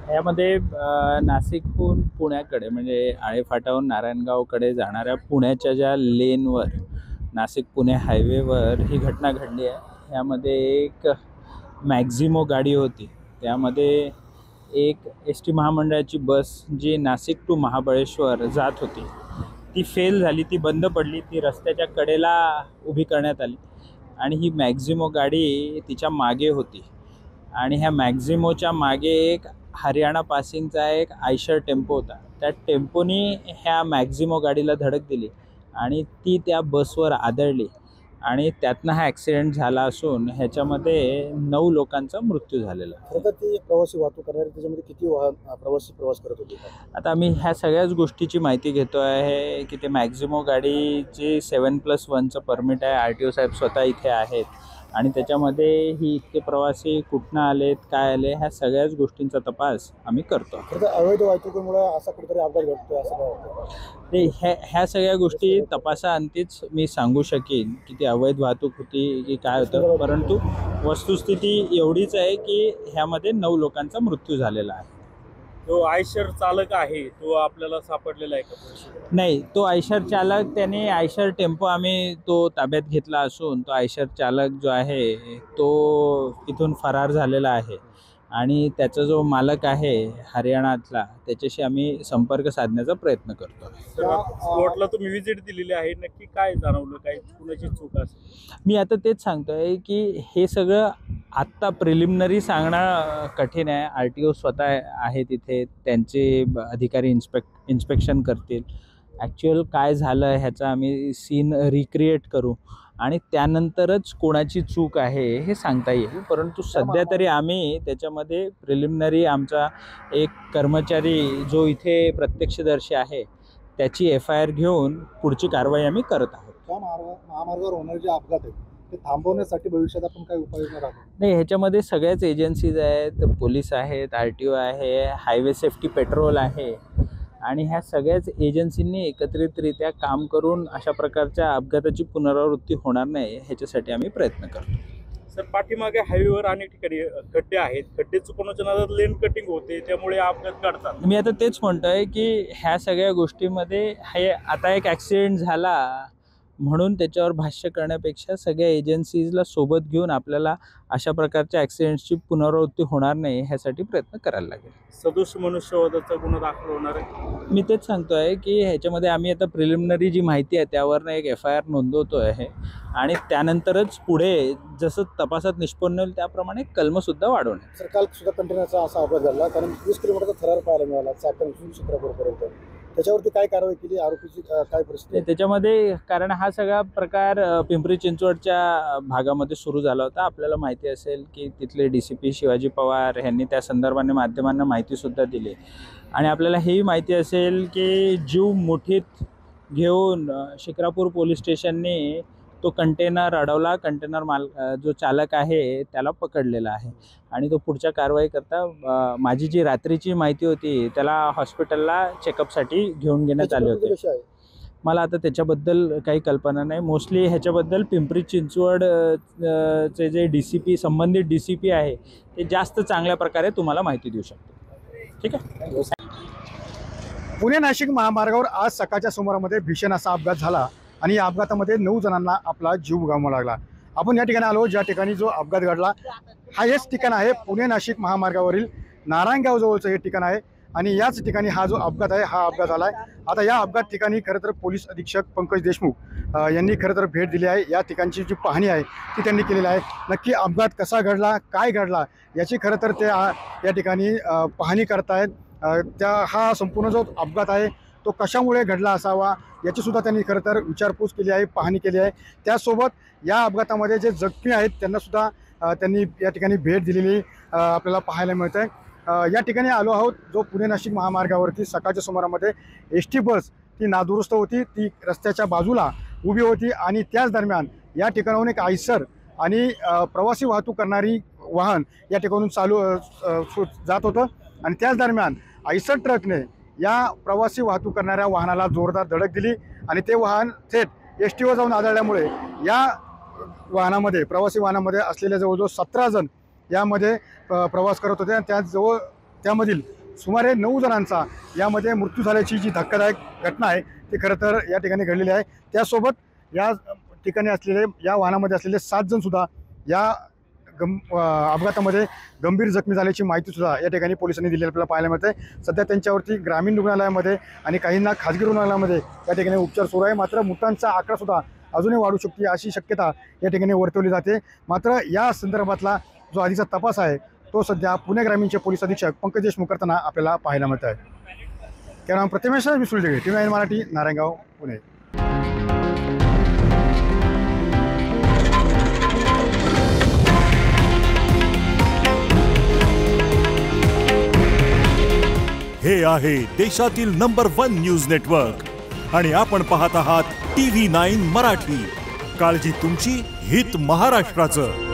यामध्ये नाशिकहून पुण्याकडे म्हणजे आळेफाटाहून नारायणगावकडे जाणाऱ्या पुण्याच्या ज्या लेनवर नाशिक पुणे हायवेवर ही घटना घडली आहे। यामध्ये एक मॅक्झिमो गाडी होती, त्यामध्ये एक एस टी महामंडळाची बस जी नाशिक टू महाबळेश्वर जात होती ती फेल झाली, ती बंद पडली, ती रस्त्याच्या कडेला उभी करण्यात आली आणि ही मॅक्झिमो गाडी तिच्या मागे होती आणि ह्या मॅक्झिमोच्या मागे एक हरियाणा पासिंगचा एक आयशर टेम्पो होता। त्या टेम्पोनी ह्या मॅक्झिमो गाडीला धडक दिली आणि ती त्या बसवर आदळली आणि त्यातनं हा ॲक्सिडेंट झाला असून ह्याच्यामध्ये 9 लोकांचा मृत्यू झालेला आहे। खरं तर ती प्रवासी वाहतूक करणारी त्याच्यामध्ये किती प्रवासी प्रवास करत होते? आता आम्ही ह्या सगळ्याच गोष्टीची माहिती घेतो आहे की ते मॅक्झिमो गाडीची 7+1चं परमिट आहे, RTO साहेब स्वतः इथे आहेत आणि त्याच्यामध्ये ही इतके प्रवासी कुठनं आलेत, काय आले, ह्या सगळ्याच गोष्टींचा तपास आम्ही करतो। खरं तर अवैध वाहतुकीमुळे असा कुठेतरी अपघात घडतोय असं काय वाटतं? ते ह्या सगळ्या गोष्टी तपासाअंतीच मी सांगू शकेन की ती अवैध वाहतूक होती की काय होतं, परंतु वस्तुस्थिती एवढीच आहे की ह्यामध्ये 9 लोकांचा मृत्यू झालेला आहे। जो आयशर चालक आहे तो आपल्याला सापडलेला आहे का? नाही, तो आयशर चालक, त्याने आयशर टेम्पो आम्ही तो ताब्यात घेतला असून तो आयशर चालक जो आहे तो इथून फरार झालेला आहे आणि त्याचा जो मालक आहे हरियाणातला त्याच्याशी आम्ही संपर्क साधण्याचा प्रयत्न करतो। स्पॉटला तुम्ही व्हिजिट दिलेली आहे, नक्की काय जाणवलं, काय कुणाची चूक असेल? मी आता तेच सांगतोय की हे सगळं आत्ता प्रिलिमिनरी सांगणं कठीण आहे। RTO स्वतः आहे तिथे, त्यांचे अधिकारी इन्स्पेक्शन करतील, ॲक्च्युअल काय झालं ह्याचा आम्ही सीन रिक्रिएट करू आणि त्यानंतरच कोणाची चूक आहे हे सांगता येईल। परंतु सध्या तरी आम्ही त्याच्यामध्ये प्रिलिमिनरी आमचा एक कर्मचारी जो इथे प्रत्यक्षदर्शी आहे त्याची FIR घेऊन पुढची कारवाई आम्ही करत आहोत। त्या महामार्गावर होणारे जे अपघात आहेत ते थांबवण्यासाठी भविष्यात आपण काय उपाययोजना राबवू? नाही, ह्याच्यामध्ये सगळ्याच एजन्सीज आहेत, पोलीस आहेत, RTO आहे, हायवे सेफ्टी पेट्रोल आहे आणि ह्या सगळ्याच एजन्सींनी एकत्रितरित्या काम करून अशा प्रकारच्या अपघाताची पुनरावृत्ती होणार नाही ह्याच्यासाठी आम्ही प्रयत्न करतो। सर, पाठीमागे हायवेवर अनेक ठिकाणी खड्डे आहेत, खड्डे चुकवण्याच्या नादात लेन कटिंग होते, त्यामुळे अपघात घडतात। मी आता तेच म्हणतोय की ह्या सगळ्या गोष्टीमध्ये हे आता एक ॲक्सिडेंट झाला म्हणून त्याच्यावर भाष्य करण्यापेक्षा सगळ्या एजन्सीजला सोबत घेऊन आपल्याला अशा प्रकारच्या ॲक्सिडेंट्सची पुनरावृत्ती होणार नाही ह्यासाठी प्रयत्न करायला लागेल। सदोष मनुष्यवधाचा गुन्हा दाखल होणार आहे? मी तेच सांगतोय की ह्याच्यामध्ये आम्ही आता प्रिलिमिनरी जी माहिती आहे त्यावरनं एक FIR नोंदवतो आहे आणि त्यानंतरच पुढे जसं तपासात निष्पन्न होईल त्याप्रमाणे कलमसुद्धा वाढवणार। सर, काल सुद्धा कंटेनरचा असा अपघात घडला, कारण 20 किलोमीटरचा थरार पाहायला मिळाला चाकण चित्रापूरपर्यंत। त्याच्यावरती काय कारवाई केली, आरोपीची काय परिस्थिती? त्याच्यामध्ये कारण हा सगळा प्रकार पिंपरी चिंचवडच्या भागामध्ये सुरू झाला होता। आपल्याला माहिती असेल की तिथले DCP शिवाजी पवार यांनी त्या संदर्भाने माध्यमांना माहितीसुद्धा दिली आणि आपल्याला हेही माहिती असेल की जीव मुठीत घेऊन शिक्रापूर पोलीस स्टेशनने तो कंटेनर अडवला, कंटेनर जो चालक आहे त्याला पकडलेला आहे आणि तो पुढच्या कारवाई करता माझी जी रात्रीची माहिती होती त्याला हॉस्पिटलला चेकअपसाठी घेऊन घेण्यात आले होते। मला आता त्याच्याबद्दल काही कल्पना नाही। मोस्टली ह्याच्याबद्दल पिंपरी चिंचवड चे जे DCP संबंधित DCP आहे ते जास्त चांगल्या प्रकारे तुम्हाला माहिती देऊ शकतो। ठीक आहे। पुणे नाशिक महामार्गावर आज सकाळच्या सुमारामध्ये भीषण असा अपघात झाला आणि या अपघातामध्ये 9 जणांना आपला जीव गमवावा लागला। आपण या ठिकाणी आलो ज्या ठिकाणी जो अपघात घडला, हा हेच ठिकाण आहे पुणे नाशिक महामार्गावरील नारायणगाव जवळचं हे ठिकाण आहे आणि याच ठिकाणी हा जो अपघात आहे हा अपघात झाला आहे। आता या अपघात ठिकाणी खरं तर पोलीस अधीक्षक पंकज देशमुख यांनी खरं तर भेट दिली आहे। या ठिकाणची जी पाहणी आहे ती त्यांनी केलेली आहे। नक्की अपघात कसा घडला, काय घडला याची खरं तर ते या ठिकाणी पाहणी करतायत। हा संपूर्ण जो अपघात आहे तो कशामुळे घडला असावा याचीसुद्धा त्यांनी खरं तर विचारपूस केली आहे, पाहणी केली आहे। त्यासोबत या अपघातामध्ये जे जखमी आहेत त्यांनासुद्धा त्यांनी या ठिकाणी भेट दिलेली आपल्याला पाहायला मिळत आहे। या ठिकाणी आलो आहोत जो पुणे नाशिक महामार्गावरती सकाळच्या सुमारामध्ये ST बस ती नादुरुस्त होती, ती रस्त्याच्या बाजूला उभी होती आणि त्याच दरम्यान या ठिकाणाहून एक आयसर आणि प्रवासी वाहतूक करणारी वाहन या ठिकाणून जात होतं आणि त्याच दरम्यान आयसर ट्रकने या प्रवासी वाहतूक करणाऱ्या वाहनाला जोरदार धडक दिली आणि ते वाहन थेट STवर जाऊन आदळल्यामुळे या वाहनामध्ये प्रवासी वाहनामध्ये असलेले जवळजवळ 17 जण यामध्ये प्रवास करत होते आणि त्यामधील सुमारे 9 जणांचा यामध्ये मृत्यू झाल्याची जी धक्कादायक घटना आहे ती खरं तर या ठिकाणी घडलेली आहे। त्यासोबत या ठिकाणी असलेले या वाहनामध्ये असलेले 7 जण सुद्धा या अपघातामध्ये गंभीर जखमी झाल्याची माहिती सुद्धा या ठिकाणी पोलिसांनी दिलेली आपल्याला पाहायला मिळते। सध्या त्यांच्यावरती ग्रामीण रुग्णालयामध्ये आणि काहींना खाजगी रुग्णालयामध्ये या ठिकाणी उपचार सुरू आहे। मात्र मृतांचा आकडा सुद्धा अजूनही वाढू शकते अशी शक्यता या ठिकाणी वर्तवली जाते। मात्र या संदर्भातला जो आधीचा तपास आहे तो सध्या पुणे ग्रामीणचे पोलीस अधीक्षक पंकज देशमुख करताना आपल्याला पाहायला मिळत आहे। कॅमेरा प्रतिमेश विसुलजगे, TV9 मराठी, नारायणगाव, पुणे। हे आहे देशातील नंबर 1 न्यूज नेटवर्क आणि आपण पाहत आहात TV9 मराठी। काळजी तुमची, हित महाराष्ट्राचं।